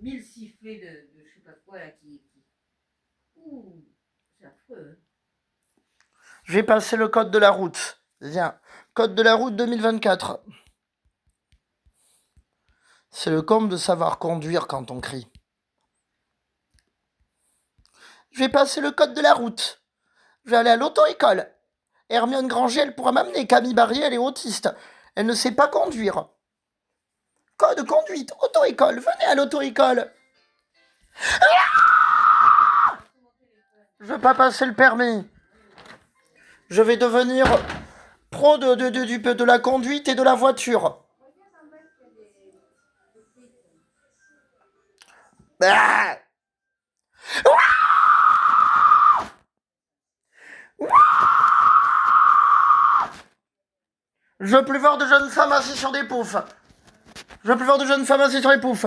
mille sifflets de je sais pas quoi là qui... Ouh, c'est affreux. Hein. Je vais passer le code de la route. Viens. Code de la route 2024. C'est le comble de savoir conduire quand on crie. Je vais passer le code de la route. Je vais aller à l'auto-école. Hermione Granger, elle pourra m'amener. Camille Barrier, elle est autiste. Elle ne sait pas conduire. Code conduite, auto-école. Venez à l'auto-école. Je veux pas passer le permis. Je vais devenir pro de la conduite et de la voiture. Ah. Je veux plus voir de jeunes femmes assises sur des poufs. Je veux plus voir de jeunes femmes assises sur les poufs.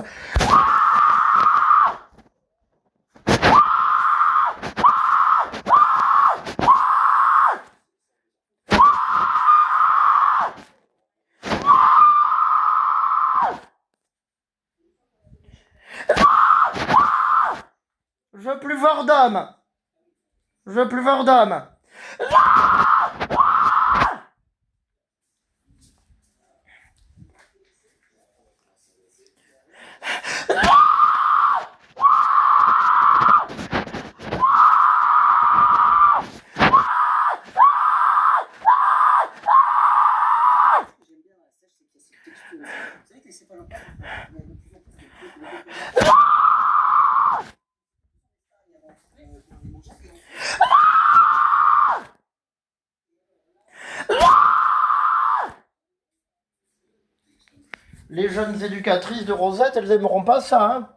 Je veux plus voir d'hommes. Je veux plus voir d'hommes. Les jeunes éducatrices de Rosette, elles aimeront pas ça, hein.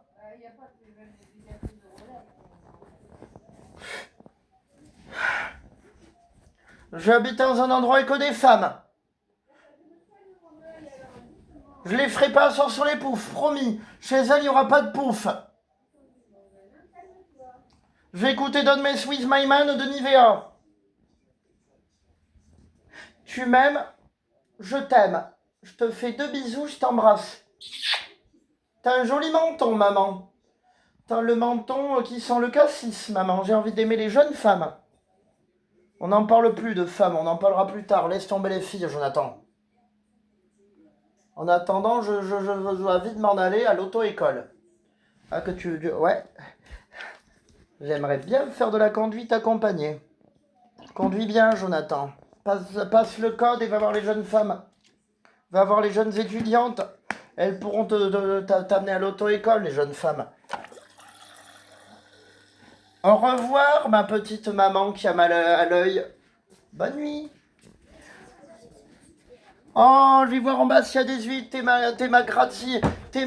J'habite dans un endroit avec que des femmes. Je les ferai pas asseoir sur les poufs, promis. Chez elles, il n'y aura pas de pouf. Je vais écouter Don Mess With My Man de Nivea. Tu m'aimes, je t'aime. Je te fais 2 bisous, je t'embrasse. T'as un joli menton, maman. T'as le menton qui sent le cassis, maman. J'ai envie d'aimer les jeunes femmes. On n'en parle plus de femmes, on en parlera plus tard. Laisse tomber les filles, Jonathan. En attendant, je dois vite m'en aller à l'auto-école. Ah, que tu... Ouais. J'aimerais bien faire de la conduite accompagnée. Conduis bien, Jonathan. Passe le code et va voir les jeunes femmes. Va voir les jeunes étudiantes. Elles pourront t'amener à l'auto-école, les jeunes femmes. Au revoir, ma petite maman qui a mal à l'œil. Bonne nuit. Oh, je vais voir en bas s'il y a des huîtres. T'es ma gratie. T'es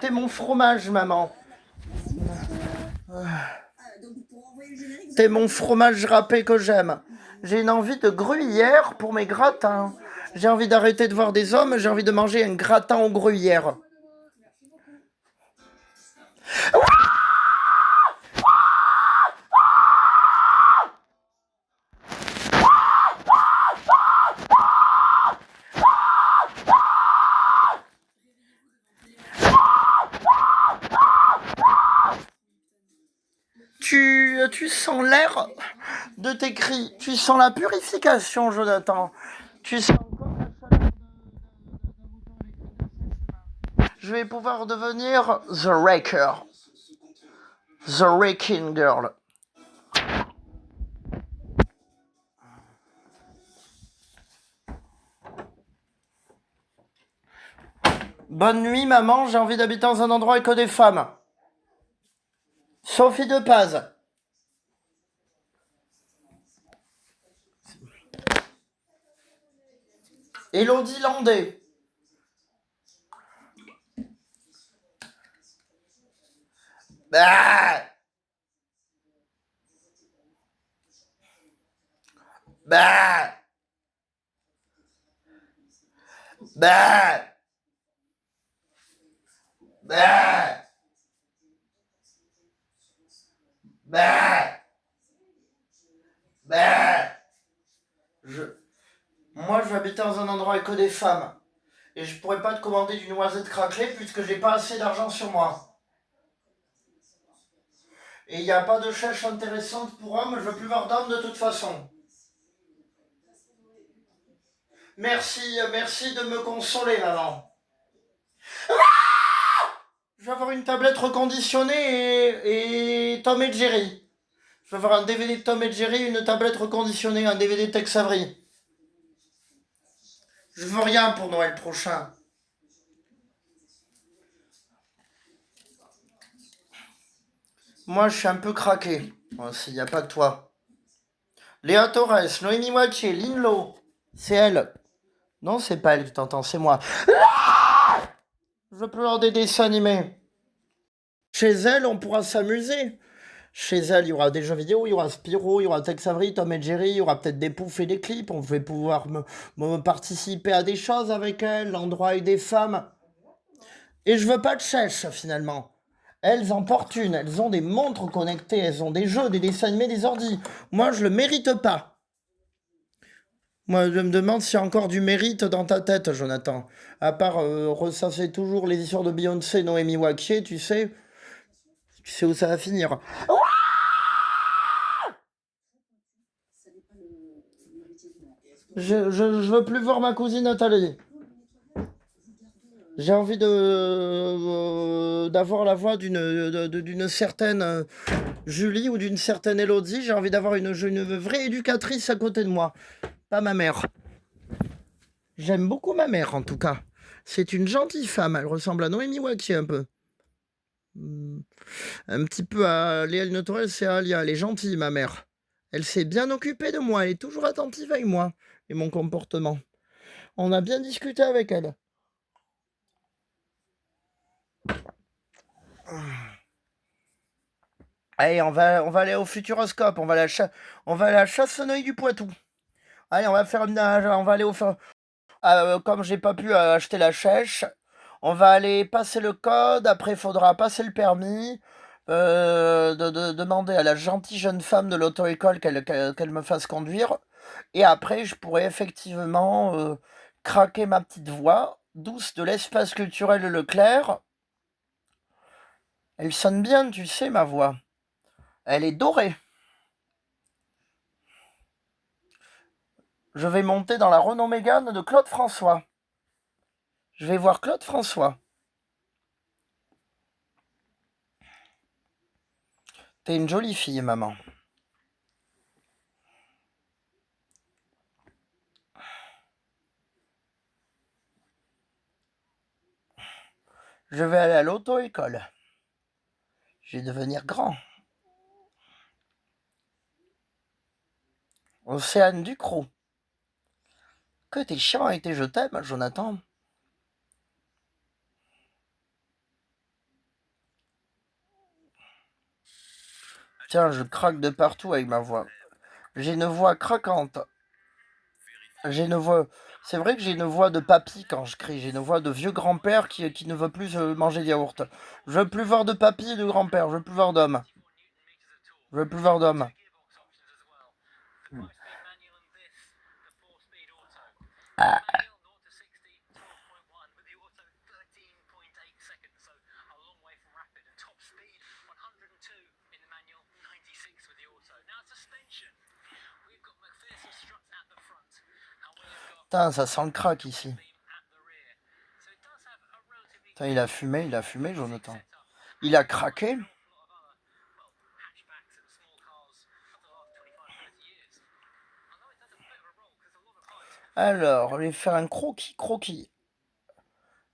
mon fromage, maman. T'es mon fromage râpé que j'aime. J'ai une envie de gruyère pour mes gratins. J'ai envie d'arrêter de voir des hommes. J'ai envie de manger un gratin aux gruyères. Tu sens l'air de tes cris. Tu sens la purification, Jonathan. Tu sens encore la chaleur de... Je vais pouvoir devenir The Wrecker. The Wrecking Girl. Bonne nuit, maman. J'ai envie d'habiter dans un endroit avec que des femmes. Sophie de Paz. Élodie Landais. Bah bah bah bah bah bah. Moi, je vais habiter dans un endroit avec que des femmes. Et je pourrais pas te commander du noisette craquelée puisque j'ai pas assez d'argent sur moi. Et il n'y a pas de chèche intéressante pour homme, je veux plus voir d'homme de toute façon. Merci de me consoler, maman. Je vais avoir une tablette reconditionnée et Tom et Jerry. Je vais avoir un DVD de Tom et Jerry, une tablette reconditionnée, un DVD de Tex Avery. Je veux rien pour Noël prochain. Moi, je suis un peu craqué. Il n'y a pas que toi. Léa Torres, Noémie Wattier, Linlo. C'est elle. Non, c'est pas elle que t'entends, c'est moi. Je veux plus voir des dessins animés. Chez elle, on pourra s'amuser. Chez elle, il y aura des jeux vidéo, il y aura Spyro, il y aura Tex Avery, Tom et Jerry, il y aura peut-être des poufs et des clips. On va pouvoir me participer à des choses avec elle, l'endroit avec des femmes. Et je veux pas de chèche, finalement. Elles en portent une, elles ont des montres connectées, elles ont des jeux, des dessins animés, des ordis. Moi, je le mérite pas. Moi, je me demande s'il y a encore du mérite dans ta tête, Jonathan. À part ressasser toujours les histoires de Beyoncé, Noémie Wakier, tu sais où ça va finir. Je veux plus voir ma cousine Nathalie. J'ai envie d'avoir la voix d'une certaine Julie ou d'une certaine Elodie. J'ai envie d'avoir une vraie éducatrice à côté de moi. Pas ma mère. J'aime beaucoup ma mère, en tout cas. C'est une gentille femme. Elle ressemble à Noémie Wakier un peu. Un petit peu à Léa Notorel, c'est Alia. Elle est gentille, ma mère. Elle s'est bien occupée de moi. Elle est toujours attentive avec moi et mon comportement. On a bien discuté avec elle. Allez, on va aller au Futuroscope. On va à la Chasse-Neuil du Poitou. Allez, on va aller comme j'ai pas pu acheter la chèche, on va aller passer le code. Après, il faudra passer le permis. Demander à la gentille jeune femme de l'auto-école qu'elle me fasse conduire. Et après, je pourrais effectivement craquer ma petite voix douce de l'espace culturel Leclerc. Elle sonne bien, tu sais, ma voix. Elle est dorée. Je vais monter dans la Renault Mégane de Claude François. Je vais voir Claude François. T'es une jolie fille, maman. Je vais aller à l'auto-école. Je vais devenir grand. Océane Ducrot. Que t'es chiant et je t'aime, Jonathan. Tiens, je craque de partout avec ma voix. J'ai une voix craquante. J'ai une voix. C'est vrai que j'ai une voix de papy quand je crie. J'ai une voix de vieux grand-père qui ne veut plus manger de yaourt. Je veux plus voir de papy et de grand-père. Je veux plus voir d'homme. Je veux plus voir d'homme. Ah. Putain, ça sent le crack ici. Putain, il a fumé, Jonathan. Il a craqué. Alors, je vais faire un croquis.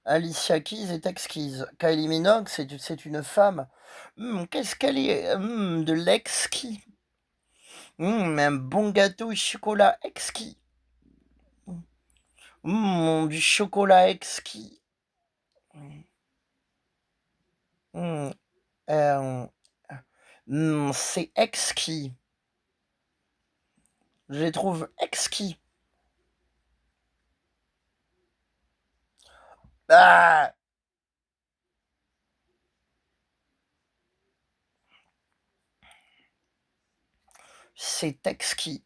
Alicia Keys est exquise. Kylie Minogue, c'est une femme. Qu'est-ce qu'elle est de l'exquis. Un bon gâteau au chocolat exquis. Du chocolat exquis. C'est exquis. Je les trouve exquis. Ah! C'est exquis.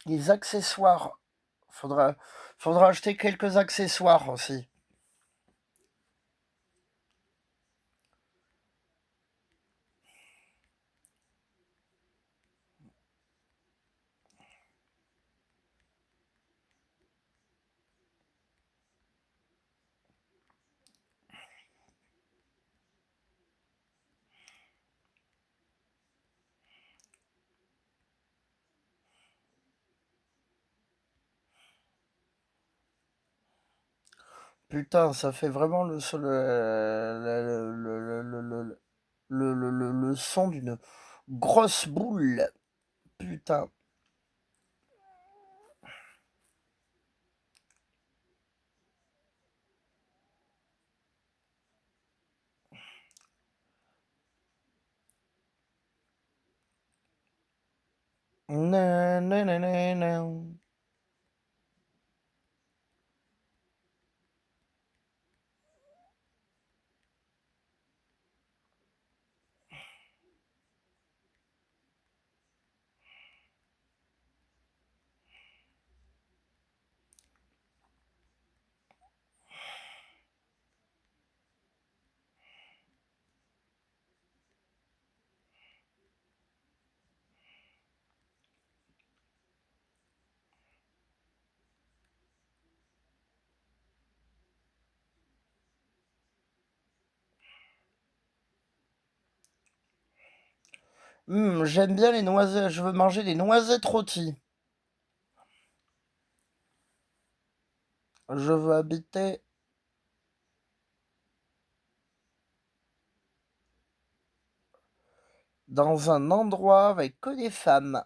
Les accessoires. Faudra acheter quelques accessoires aussi. Putain, ça fait vraiment le son d'une grosse boule. Putain. Nan, nan, nan, nan, nan. J'aime bien les noisettes. Je veux manger des noisettes rôties. Je veux habiter dans un endroit avec que des femmes.